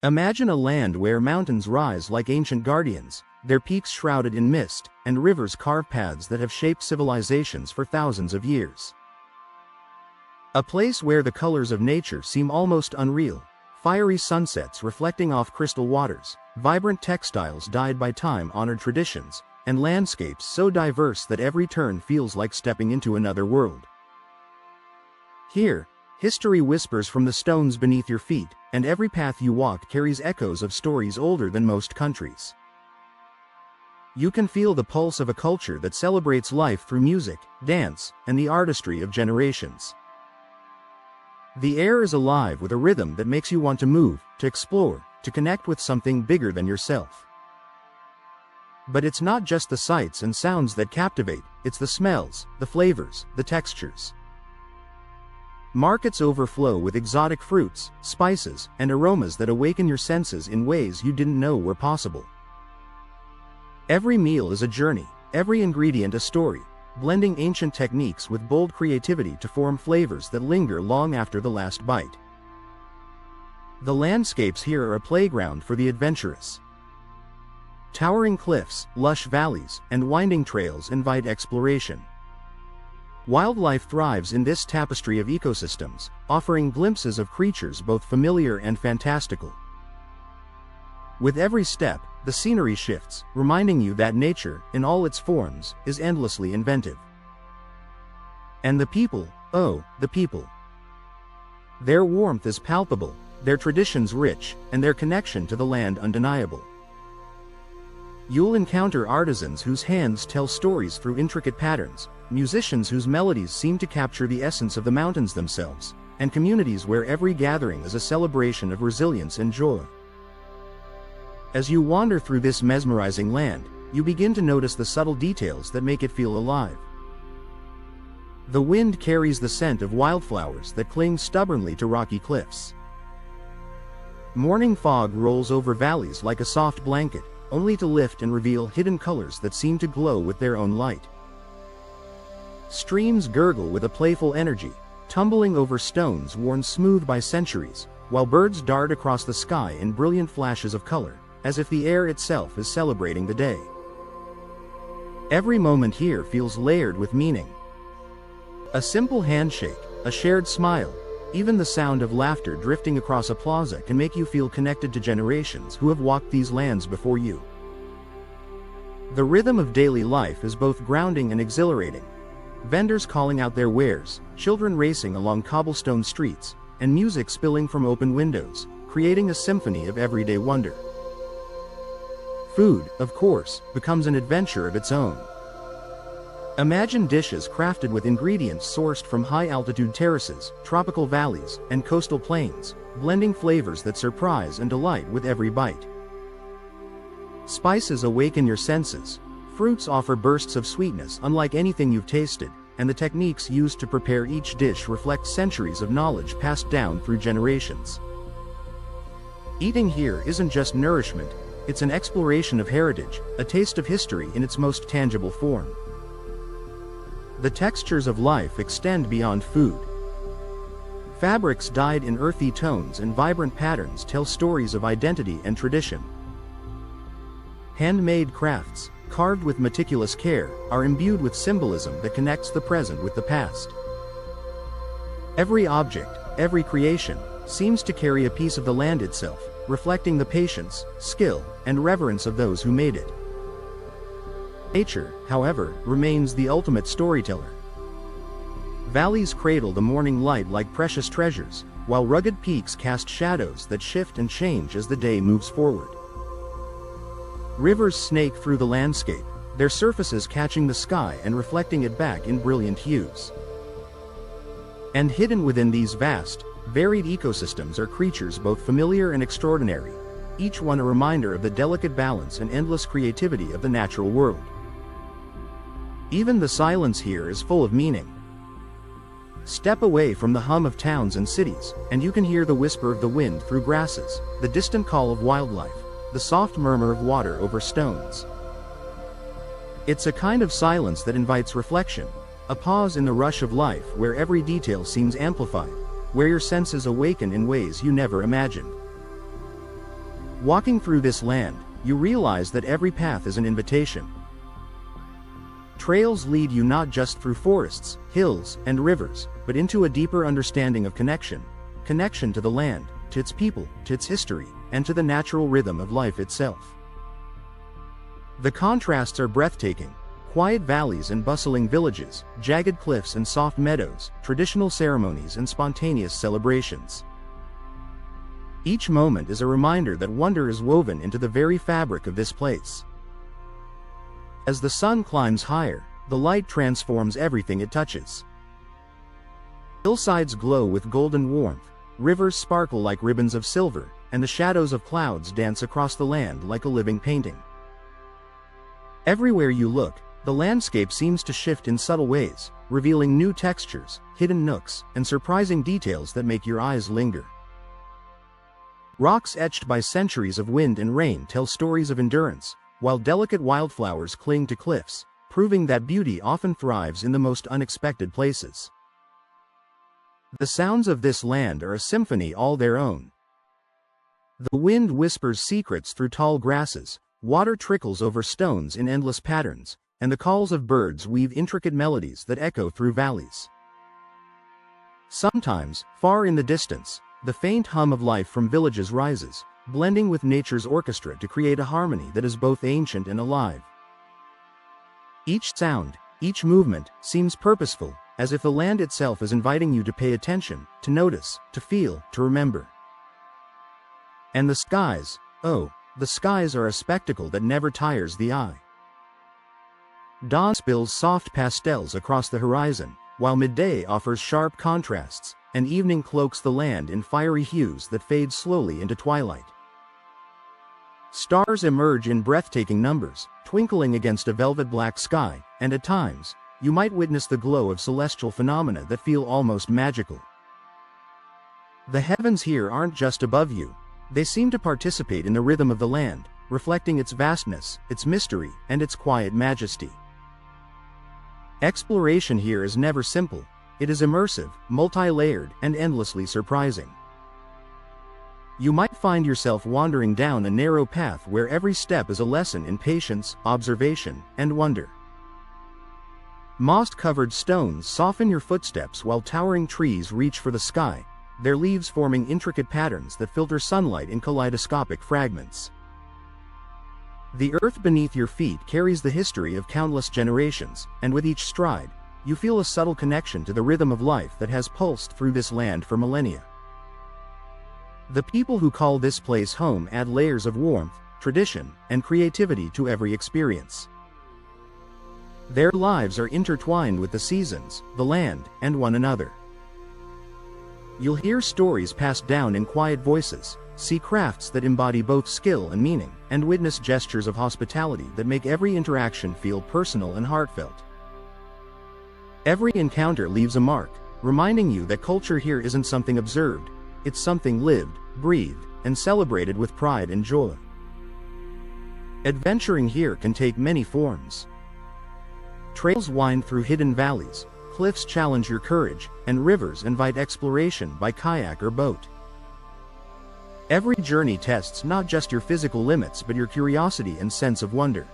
Imagine a land where mountains rise like ancient guardians, their peaks shrouded in mist, and rivers carve paths that have shaped civilizations for thousands of years. A place where the colors of nature seem almost unreal, fiery sunsets reflecting off crystal waters, vibrant textiles dyed by time-honored traditions, and landscapes so diverse that every turn feels like stepping into another world. Here, history whispers from the stones beneath your feet, and every path you walk carries echoes of stories older than most countries. You can feel the pulse of a culture that celebrates life through music, dance, and the artistry of generations. The air is alive with a rhythm that makes you want to move, to explore, to connect with something bigger than yourself. But it's not just the sights and sounds that captivate, it's the smells, the flavors, the textures. Markets overflow with exotic fruits, spices, and aromas that awaken your senses in ways you didn't know were possible. Every meal is a journey, every ingredient a story, blending ancient techniques with bold creativity to form flavors that linger long after the last bite. The landscapes here are a playground for the adventurous. Towering cliffs, lush valleys, and winding trails invite exploration. Wildlife thrives in this tapestry of ecosystems, offering glimpses of creatures both familiar and fantastical. With every step, the scenery shifts, reminding you that nature, in all its forms, is endlessly inventive. And the people, oh, the people. Their warmth is palpable, their traditions rich, and their connection to the land undeniable. You'll encounter artisans whose hands tell stories through intricate patterns, musicians whose melodies seem to capture the essence of the mountains themselves, and communities where every gathering is a celebration of resilience and joy. As you wander through this mesmerizing land, you begin to notice the subtle details that make it feel alive. The wind carries the scent of wildflowers that cling stubbornly to rocky cliffs. Morning fog rolls over valleys like a soft blanket, only to lift and reveal hidden colors that seem to glow with their own light. Streams gurgle with a playful energy, tumbling over stones worn smooth by centuries, while birds dart across the sky in brilliant flashes of color, as if the air itself is celebrating the day. Every moment here feels layered with meaning. A simple handshake, a shared smile, even the sound of laughter drifting across a plaza can make you feel connected to generations who have walked these lands before you. The rhythm of daily life is both grounding and exhilarating. Vendors calling out their wares, children racing along cobblestone streets, and music spilling from open windows, creating a symphony of everyday wonder. Food, of course, becomes an adventure of its own. Imagine dishes crafted with ingredients sourced from high-altitude terraces, tropical valleys, and coastal plains, blending flavors that surprise and delight with every bite. Spices awaken your senses, fruits offer bursts of sweetness unlike anything you've tasted, and the techniques used to prepare each dish reflect centuries of knowledge passed down through generations. Eating here isn't just nourishment, it's an exploration of heritage, a taste of history in its most tangible form. The textures of life extend beyond food. Fabrics dyed in earthy tones and vibrant patterns tell stories of identity and tradition. Handmade crafts, carved with meticulous care, are imbued with symbolism that connects the present with the past. Every object, every creation, seems to carry a piece of the land itself, reflecting the patience, skill, and reverence of those who made it. Nature, however, remains the ultimate storyteller. Valleys cradle the morning light like precious treasures, while rugged peaks cast shadows that shift and change as the day moves forward. Rivers snake through the landscape, their surfaces catching the sky and reflecting it back in brilliant hues. And hidden within these vast, varied ecosystems are creatures both familiar and extraordinary, each one a reminder of the delicate balance and endless creativity of the natural world. Even the silence here is full of meaning. Step away from the hum of towns and cities, and you can hear the whisper of the wind through grasses, the distant call of wildlife, the soft murmur of water over stones. It's a kind of silence that invites reflection, a pause in the rush of life where every detail seems amplified, where your senses awaken in ways you never imagined. Walking through this land, you realize that every path is an invitation. Trails lead you not just through forests, hills, and rivers, but into a deeper understanding of connection to the land, to its people, to its history, and to the natural rhythm of life itself. The contrasts are breathtaking: quiet valleys and bustling villages, jagged cliffs and soft meadows, traditional ceremonies and spontaneous celebrations. Each moment is a reminder that wonder is woven into the very fabric of this place. As the sun climbs higher, the light transforms everything it touches. Hillsides glow with golden warmth, rivers sparkle like ribbons of silver, and the shadows of clouds dance across the land like a living painting. Everywhere you look, the landscape seems to shift in subtle ways, revealing new textures, hidden nooks, and surprising details that make your eyes linger. Rocks etched by centuries of wind and rain tell stories of endurance, while delicate wildflowers cling to cliffs, proving that beauty often thrives in the most unexpected places. The sounds of this land are a symphony all their own. The wind whispers secrets through tall grasses, water trickles over stones in endless patterns, and the calls of birds weave intricate melodies that echo through valleys. Sometimes, far in the distance, the faint hum of life from villages rises, blending with nature's orchestra to create a harmony that is both ancient and alive. Each sound, each movement, seems purposeful, as if the land itself is inviting you to pay attention, to notice, to feel, to remember. And the skies, oh, the skies are a spectacle that never tires the eye. Dawn spills soft pastels across the horizon, while midday offers sharp contrasts, and evening cloaks the land in fiery hues that fade slowly into twilight. Stars emerge in breathtaking numbers, twinkling against a velvet black sky, and at times, you might witness the glow of celestial phenomena that feel almost magical. The heavens here aren't just above you. They seem to participate in the rhythm of the land, reflecting its vastness, its mystery, and its quiet majesty. Exploration here is never simple. It is immersive, multi-layered, and endlessly surprising. You might find yourself wandering down a narrow path where every step is a lesson in patience, observation, and wonder. Moss-covered stones soften your footsteps while towering trees reach for the sky, their leaves forming intricate patterns that filter sunlight in kaleidoscopic fragments. The earth beneath your feet carries the history of countless generations, and with each stride, you feel a subtle connection to the rhythm of life that has pulsed through this land for millennia. The people who call this place home add layers of warmth, tradition, and creativity to every experience. Their lives are intertwined with the seasons, the land, and one another. You'll hear stories passed down in quiet voices, see crafts that embody both skill and meaning, and witness gestures of hospitality that make every interaction feel personal and heartfelt. Every encounter leaves a mark, reminding you that culture here isn't something observed, it's something lived, breathed, and celebrated with pride and joy. Adventuring here can take many forms. Trails wind through hidden valleys, cliffs challenge your courage, and rivers invite exploration by kayak or boat. Every journey tests not just your physical limits but your curiosity and sense of wonder.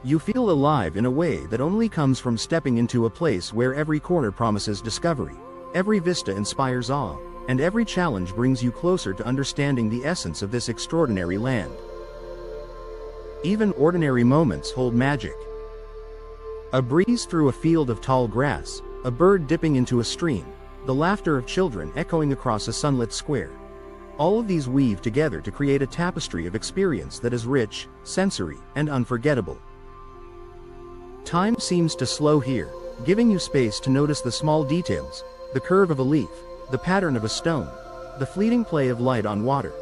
You feel alive in a way that only comes from stepping into a place where every corner promises discovery, every vista inspires awe, and every challenge brings you closer to understanding the essence of this extraordinary land. Even ordinary moments hold magic. A breeze through a field of tall grass, a bird dipping into a stream, the laughter of children echoing across a sunlit square. All of these weave together to create a tapestry of experience that is rich, sensory, and unforgettable. Time seems to slow here, giving you space to notice the small details, the curve of a leaf, the pattern of a stone, the fleeting play of light on water,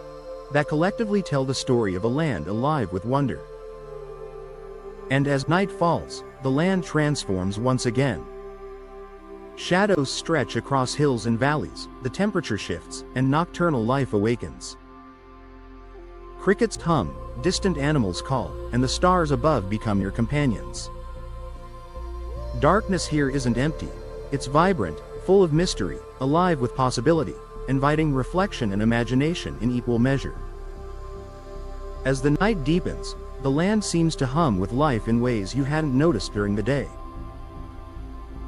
that collectively tell the story of a land alive with wonder. And as night falls, the land transforms once again. Shadows stretch across hills and valleys, the temperature shifts, and nocturnal life awakens. Crickets hum, distant animals call, and the stars above become your companions. Darkness here isn't empty. It's vibrant, full of mystery, alive with possibility, inviting reflection and imagination in equal measure. As the night deepens, the land seems to hum with life in ways you hadn't noticed during the day.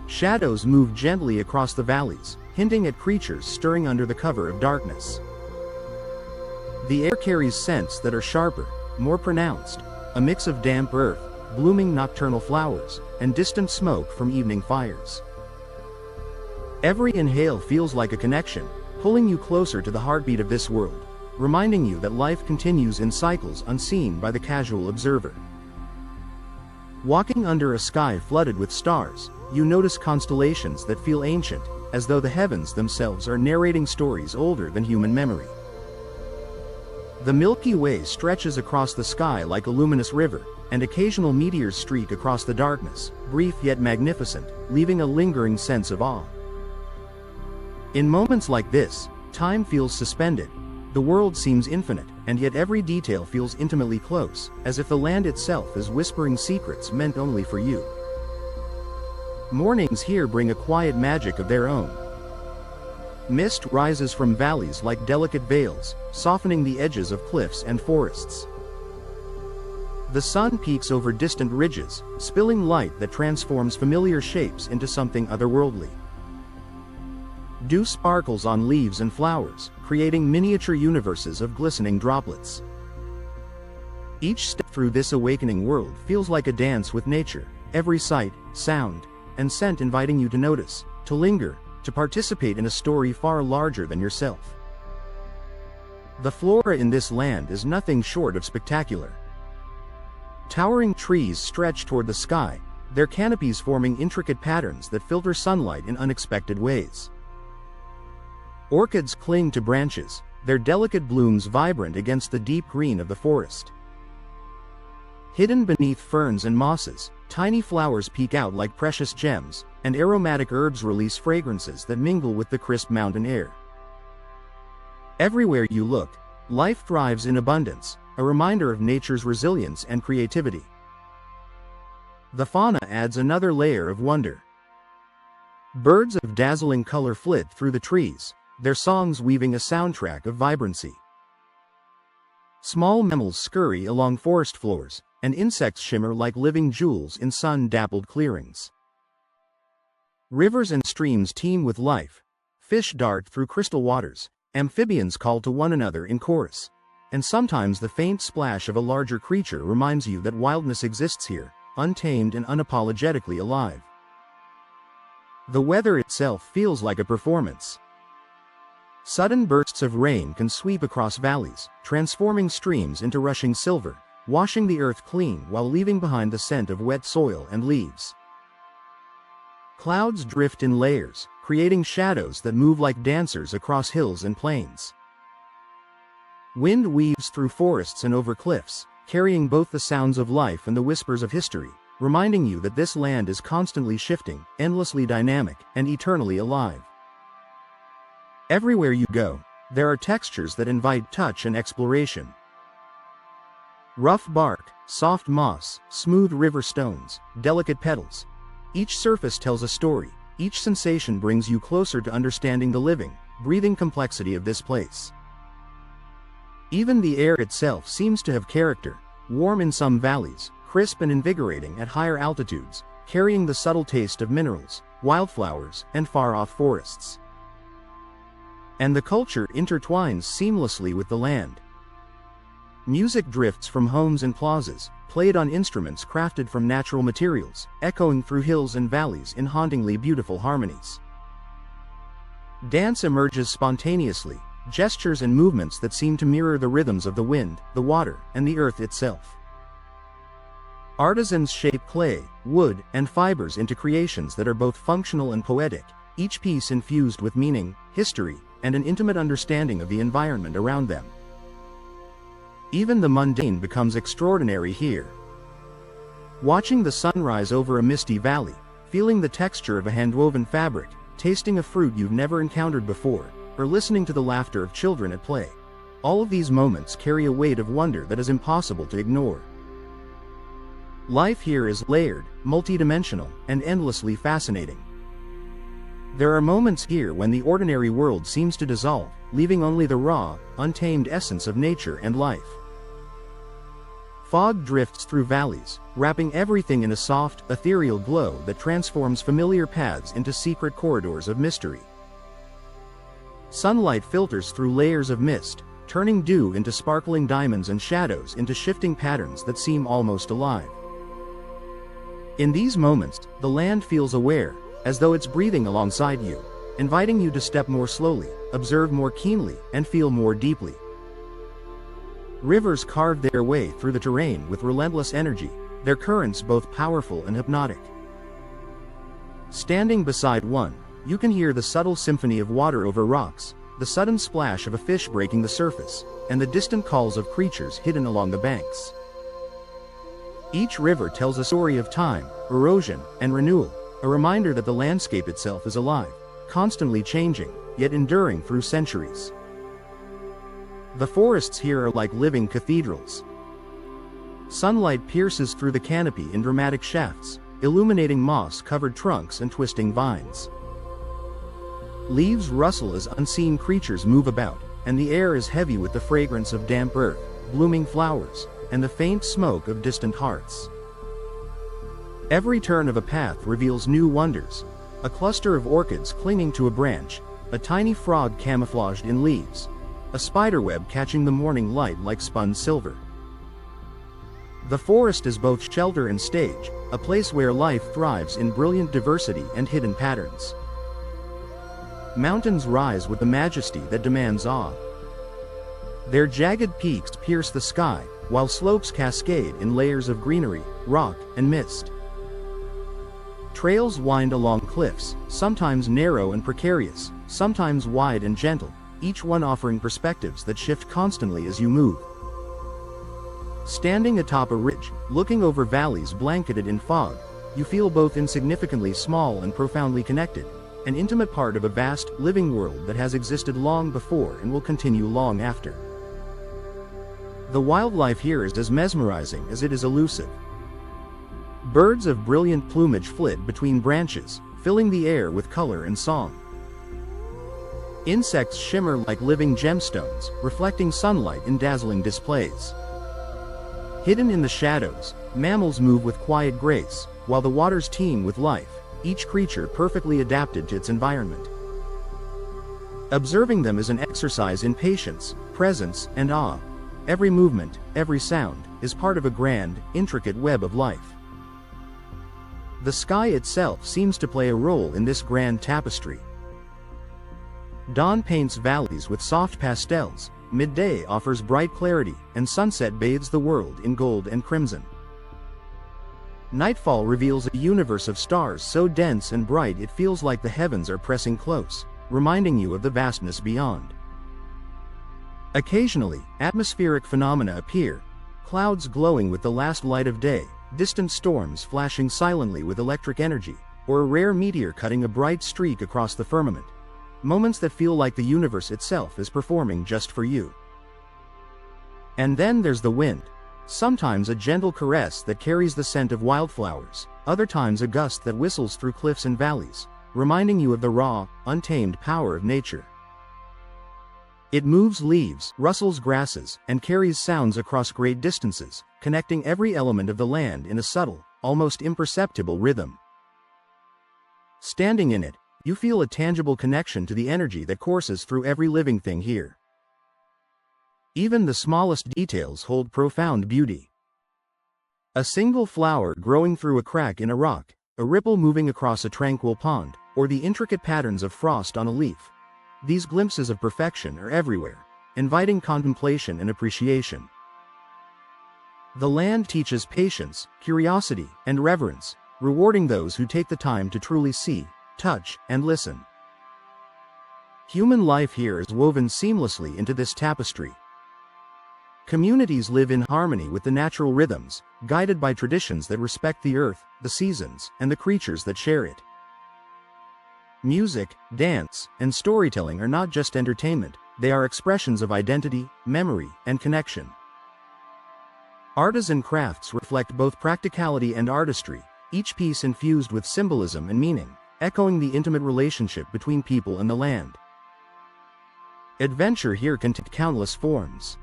Shadows move gently across the valleys, hinting at creatures stirring under the cover of darkness. The air carries scents that are sharper, more pronounced, a mix of damp earth, blooming nocturnal flowers, and distant smoke from evening fires. Every inhale feels like a connection, pulling you closer to the heartbeat of this world, reminding you that life continues in cycles unseen by the casual observer. Walking under a sky flooded with stars, you notice constellations that feel ancient, as though the heavens themselves are narrating stories older than human memory. The Milky Way stretches across the sky like a luminous river, and occasional meteors streak across the darkness, brief yet magnificent, leaving a lingering sense of awe. In moments like this, time feels suspended. The world seems infinite, and yet every detail feels intimately close, as if the land itself is whispering secrets meant only for you. Mornings here bring a quiet magic of their own. Mist rises from valleys like delicate veils, softening the edges of cliffs and forests. The sun peeks over distant ridges, spilling light that transforms familiar shapes into something otherworldly. Dew sparkles on leaves and flowers, creating miniature universes of glistening droplets. Each step through this awakening world feels like a dance with nature, every sight, sound, and scent inviting you to notice, to linger, to participate in a story far larger than yourself. The flora in this land is nothing short of spectacular. Towering trees stretch toward the sky, their canopies forming intricate patterns that filter sunlight in unexpected ways. Orchids cling to branches, their delicate blooms vibrant against the deep green of the forest. Hidden beneath ferns and mosses, tiny flowers peek out like precious gems, and aromatic herbs release fragrances that mingle with the crisp mountain air. Everywhere you look, life thrives in abundance, a reminder of nature's resilience and creativity. The fauna adds another layer of wonder. Birds of dazzling color flit through the trees, their songs weaving a soundtrack of vibrancy. Small mammals scurry along forest floors, and insects shimmer like living jewels in sun-dappled clearings. Rivers and streams teem with life, fish dart through crystal waters, amphibians call to one another in chorus, and sometimes the faint splash of a larger creature reminds you that wildness exists here, untamed and unapologetically alive. The weather itself feels like a performance. Sudden bursts of rain can sweep across valleys, transforming streams into rushing silver, washing the earth clean while leaving behind the scent of wet soil and leaves. Clouds drift in layers, creating shadows that move like dancers across hills and plains. Wind weaves through forests and over cliffs, carrying both the sounds of life and the whispers of history, reminding you that this land is constantly shifting, endlessly dynamic, and eternally alive. Everywhere you go, there are textures that invite touch and exploration. Rough bark, soft moss, smooth river stones, delicate petals. Each surface tells a story, each sensation brings you closer to understanding the living, breathing complexity of this place. Even the air itself seems to have character, warm in some valleys, crisp and invigorating at higher altitudes, carrying the subtle taste of minerals, wildflowers, and far-off forests. And the culture intertwines seamlessly with the land. Music drifts from homes and plazas, played on instruments crafted from natural materials, echoing through hills and valleys in hauntingly beautiful harmonies. Dance emerges spontaneously, gestures and movements that seem to mirror the rhythms of the wind, the water, and the earth itself. Artisans shape clay, wood, and fibers into creations that are both functional and poetic, each piece infused with meaning, history, and an intimate understanding of the environment around them. Even the mundane becomes extraordinary here. Watching the sunrise over a misty valley, feeling the texture of a hand-woven fabric, tasting a fruit you've never encountered before, or listening to the laughter of children at play. All of these moments carry a weight of wonder that is impossible to ignore. Life here is layered, multidimensional, and endlessly fascinating. There are moments here when the ordinary world seems to dissolve, leaving only the raw, untamed essence of nature and life. Fog drifts through valleys, wrapping everything in a soft, ethereal glow that transforms familiar paths into secret corridors of mystery. Sunlight filters through layers of mist, turning dew into sparkling diamonds and shadows into shifting patterns that seem almost alive. In these moments, the land feels aware, as though it's breathing alongside you, inviting you to step more slowly, observe more keenly, and feel more deeply. Rivers carve their way through the terrain with relentless energy, their currents both powerful and hypnotic. Standing beside one, you can hear the subtle symphony of water over rocks, the sudden splash of a fish breaking the surface, and the distant calls of creatures hidden along the banks. Each river tells a story of time, erosion, and renewal, a reminder that the landscape itself is alive, constantly changing, yet enduring through centuries. The forests here are like living cathedrals. Sunlight pierces through the canopy in dramatic shafts, illuminating moss-covered trunks and twisting vines. Leaves rustle as unseen creatures move about, and the air is heavy with the fragrance of damp earth, blooming flowers, and the faint smoke of distant hearths. Every turn of a path reveals new wonders: a cluster of orchids clinging to a branch, a tiny frog camouflaged in leaves, a spiderweb catching the morning light like spun silver. The forest is both shelter and stage, a place where life thrives in brilliant diversity and hidden patterns. Mountains rise with a majesty that demands awe. Their jagged peaks pierce the sky, while slopes cascade in layers of greenery, rock, and mist. Trails wind along cliffs, sometimes narrow and precarious, sometimes wide and gentle, each one offering perspectives that shift constantly as you move. Standing atop a ridge, looking over valleys blanketed in fog, you feel both insignificantly small and profoundly connected, an intimate part of a vast, living world that has existed long before and will continue long after. The wildlife here is as mesmerizing as it is elusive. Birds of brilliant plumage flit between branches, filling the air with color and song. Insects shimmer like living gemstones, reflecting sunlight in dazzling displays. Hidden in the shadows, mammals move with quiet grace, while the waters teem with life, each creature perfectly adapted to its environment. Observing them is an exercise in patience, presence, and awe. Every movement, every sound, is part of a grand, intricate web of life. The sky itself seems to play a role in this grand tapestry. Dawn paints valleys with soft pastels, midday offers bright clarity, and sunset bathes the world in gold and crimson. Nightfall reveals a universe of stars so dense and bright it feels like the heavens are pressing close, reminding you of the vastness beyond. Occasionally, atmospheric phenomena appear, clouds glowing with the last light of day, distant storms flashing silently with electric energy, or a rare meteor cutting a bright streak across the firmament. Moments that feel like the universe itself is performing just for you. And then there's the wind. Sometimes a gentle caress that carries the scent of wildflowers, other times a gust that whistles through cliffs and valleys, reminding you of the raw, untamed power of nature. It moves leaves, rustles grasses, and carries sounds across great distances, connecting every element of the land in a subtle, almost imperceptible rhythm. Standing in it, you feel a tangible connection to the energy that courses through every living thing here. Even the smallest details hold profound beauty. A single flower growing through a crack in a rock, a ripple moving across a tranquil pond, or the intricate patterns of frost on a leaf. These glimpses of perfection are everywhere, inviting contemplation and appreciation. The land teaches patience, curiosity, and reverence, rewarding those who take the time to truly see, touch, and listen. Human life here is woven seamlessly into this tapestry. Communities live in harmony with the natural rhythms, guided by traditions that respect the earth, the seasons, and the creatures that share it. Music, dance, and storytelling are not just entertainment, they are expressions of identity, memory, and connection. Artisan crafts reflect both practicality and artistry, each piece infused with symbolism and meaning, echoing the intimate relationship between people and the land. Adventure here can take countless forms.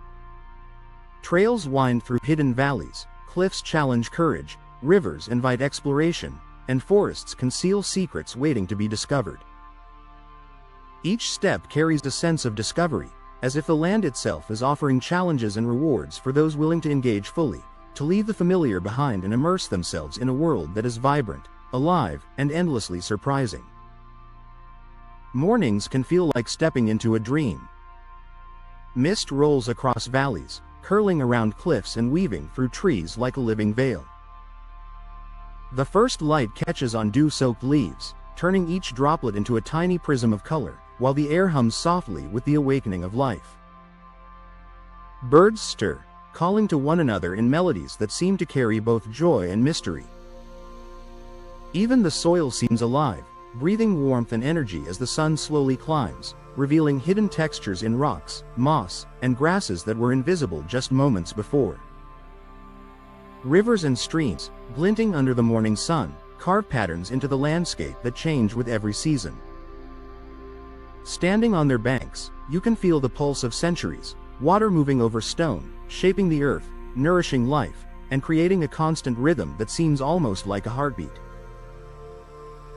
Trails wind through hidden valleys, cliffs challenge courage, rivers invite exploration, and forests conceal secrets waiting to be discovered. Each step carries a sense of discovery, as if the land itself is offering challenges and rewards for those willing to engage fully, to leave the familiar behind and immerse themselves in a world that is vibrant, alive, and endlessly surprising. Mornings can feel like stepping into a dream. Mist rolls across valleys, curling around cliffs and weaving through trees like a living veil. The first light catches on dew-soaked leaves, turning each droplet into a tiny prism of color, while the air hums softly with the awakening of life. Birds stir, calling to one another in melodies that seem to carry both joy and mystery. Even the soil seems alive, breathing warmth and energy as the sun slowly climbs, revealing hidden textures in rocks, moss, and grasses that were invisible just moments before. Rivers and streams, glinting under the morning sun, carve patterns into the landscape that change with every season. Standing on their banks, you can feel the pulse of centuries, water moving over stone, shaping the earth, nourishing life, and creating a constant rhythm that seems almost like a heartbeat.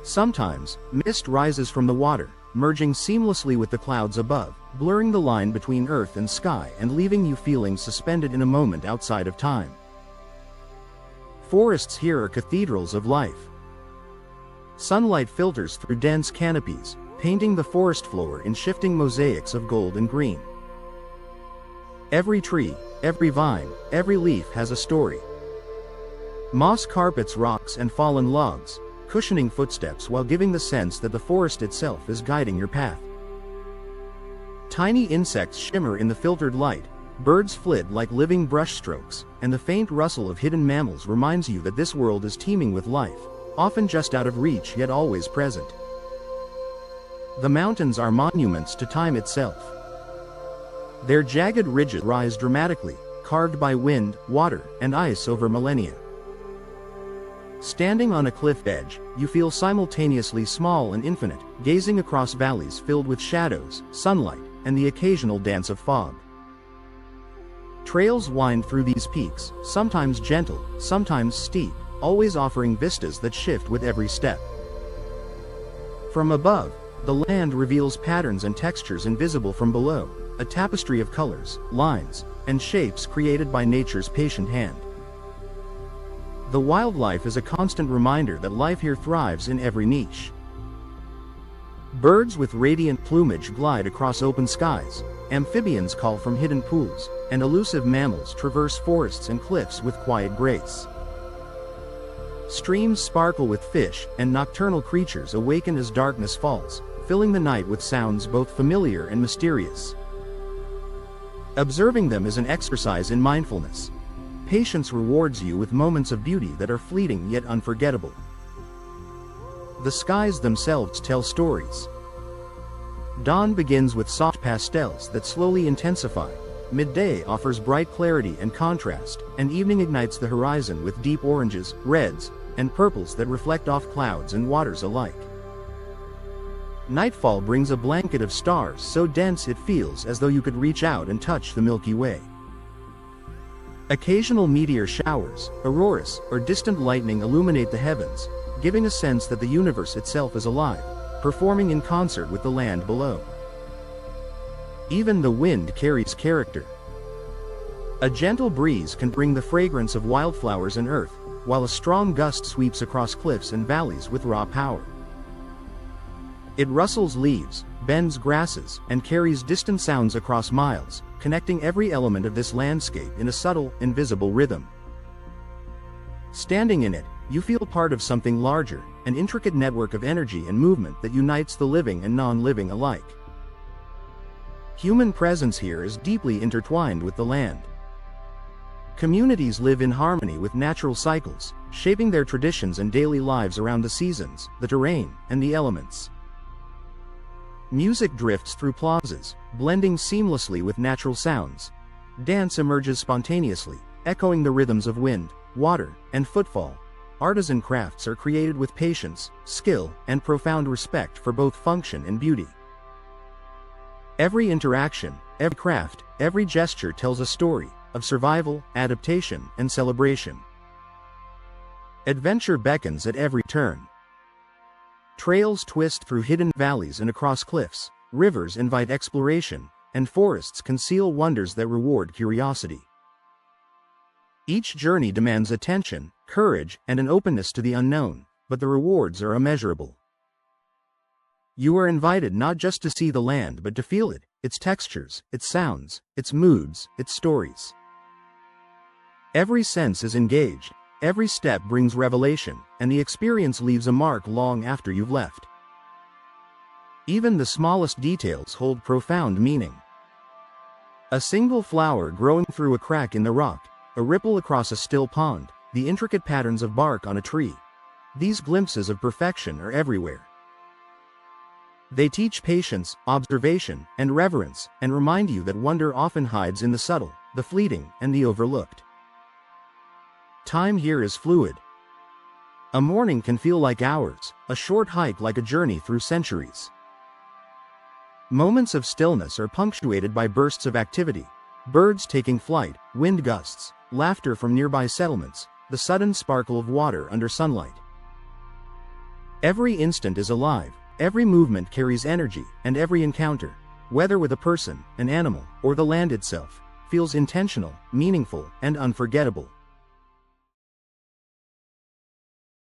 Sometimes, mist rises from the water, merging seamlessly with the clouds above, blurring the line between earth and sky and leaving you feeling suspended in a moment outside of time. Forests here are cathedrals of life. Sunlight filters through dense canopies, painting the forest floor in shifting mosaics of gold and green. Every tree, every vine, every leaf has a story. Moss carpets rocks and fallen logs, cushioning footsteps while giving the sense that the forest itself is guiding your path. Tiny insects shimmer in the filtered light, birds flit like living brushstrokes, and the faint rustle of hidden mammals reminds you that this world is teeming with life, often just out of reach yet always present. The mountains are monuments to time itself. Their jagged ridges rise dramatically, carved by wind, water, and ice over millennia. Standing on a cliff edge, you feel simultaneously small and infinite, gazing across valleys filled with shadows, sunlight, and the occasional dance of fog. Trails wind through these peaks, sometimes gentle, sometimes steep, always offering vistas that shift with every step. From above, the land reveals patterns and textures invisible from below, a tapestry of colors, lines, and shapes created by nature's patient hand. The wildlife is a constant reminder that life here thrives in every niche. Birds with radiant plumage glide across open skies, amphibians call from hidden pools, and elusive mammals traverse forests and cliffs with quiet grace. Streams sparkle with fish, and nocturnal creatures awaken as darkness falls, filling the night with sounds both familiar and mysterious. Observing them is an exercise in mindfulness. Patience rewards you with moments of beauty that are fleeting yet unforgettable. The skies themselves tell stories. Dawn begins with soft pastels that slowly intensify, midday offers bright clarity and contrast, and evening ignites the horizon with deep oranges, reds, and purples that reflect off clouds and waters alike. Nightfall brings a blanket of stars so dense it feels as though you could reach out and touch the Milky Way. Occasional meteor showers, auroras, or distant lightning illuminate the heavens, giving a sense that the universe itself is alive, performing in concert with the land below. Even the wind carries character. A gentle breeze can bring the fragrance of wildflowers and earth, while a strong gust sweeps across cliffs and valleys with raw power. It rustles leaves, bends grasses, and carries distant sounds across miles, connecting every element of this landscape in a subtle, invisible rhythm. Standing in it, you feel part of something larger, an intricate network of energy and movement that unites the living and non-living alike. Human presence here is deeply intertwined with the land. Communities live in harmony with natural cycles, shaping their traditions and daily lives around the seasons, the terrain, and the elements. Music drifts through plazas, blending seamlessly with natural sounds. Dance emerges spontaneously, echoing the rhythms of wind, water, and footfall. Artisan crafts are created with patience, skill, and profound respect for both function and beauty. Every interaction, every craft, every gesture tells a story, of survival, adaptation, and celebration. Adventure beckons at every turn. Trails twist through hidden valleys and across cliffs, rivers invite exploration, and forests conceal wonders that reward curiosity. Each journey demands attention, courage, and an openness to the unknown, but the rewards are immeasurable. You are invited not just to see the land but to feel it, its textures, its sounds, its moods, its stories. Every sense is engaged, every step brings revelation, and the experience leaves a mark long after you've left. Even the smallest details hold profound meaning. A single flower growing through a crack in the rock, a ripple across a still pond, the intricate patterns of bark on a tree. These glimpses of perfection are everywhere. They teach patience, observation, and reverence, and remind you that wonder often hides in the subtle, the fleeting, and the overlooked. Time here is fluid. A morning can feel like hours, a short hike like a journey through centuries. Moments of stillness are punctuated by bursts of activity, birds taking flight, wind gusts, laughter from nearby settlements, the sudden sparkle of water under sunlight. Every instant is alive, every movement carries energy, and every encounter, whether with a person, an animal, or the land itself, feels intentional, meaningful, and unforgettable.